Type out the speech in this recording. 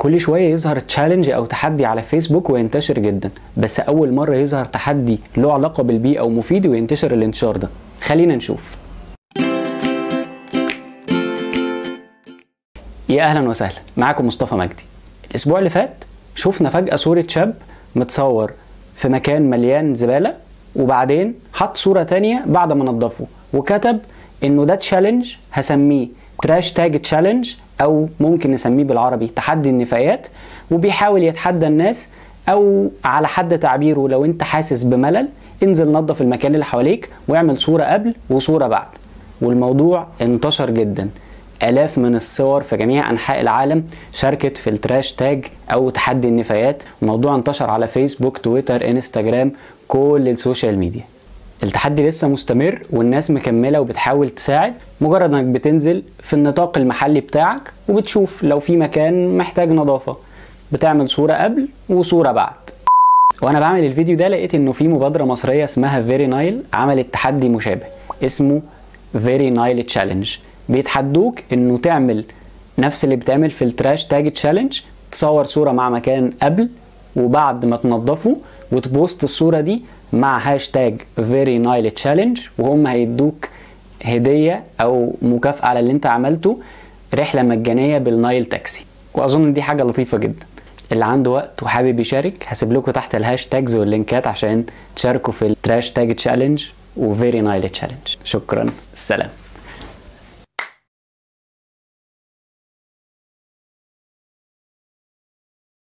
كل شويه يظهر تشالنج او تحدي على فيسبوك وينتشر جدا، بس اول مره يظهر تحدي له علاقه بالبيئه ومفيد وينتشر الانتشار ده. خلينا نشوف. يا اهلا وسهلا، معاكم مصطفى مجدي. الاسبوع اللي فات شفنا فجاه صوره شاب متصور في مكان مليان زباله، وبعدين حط صوره تانية بعد ما نضفه وكتب انه ده تشالنج هسميه تراش تاج تشالنج، او ممكن نسميه بالعربي تحدي النفايات، وبيحاول يتحدى الناس، او على حد تعبيره لو انت حاسس بملل انزل نظف المكان اللي حواليك واعمل صورة قبل وصورة بعد. والموضوع انتشر جدا، آلاف من الصور في جميع أنحاء العالم شاركت في التراش تاج أو تحدي النفايات. الموضوع انتشر على فيسبوك، تويتر، انستجرام، كل السوشيال ميديا. التحدي لسه مستمر والناس مكملة وبتحاول تساعد. مجرد انك بتنزل في النطاق المحلي بتاعك وبتشوف لو في مكان محتاج نظافة، بتعمل صورة قبل وصورة بعد. وانا بعمل الفيديو ده لقيت انه في مبادرة مصرية اسمها فيري نايل عملت تحدي مشابه اسمه فيري نايل تشالنج. بيتحدوك انه تعمل نفس اللي بتعمل في التراش تاج تشالنج، تصور صورة مع مكان قبل وبعد ما تنظفه وتبوست الصورة دي مع هاشتاج فيري نايل تشالنج، وهم هيدوك هدية او مكافأة على اللي انت عملته، رحلة مجانية بالنايل تاكسي. واظن دي حاجة لطيفة جدا. اللي عنده وقت وحابب يشارك هسيب لكم تحت الهاشتاجز واللينكات عشان تشاركوا في التراش تاج تشالنج وفيري نايل تشالنج. شكرا، السلام.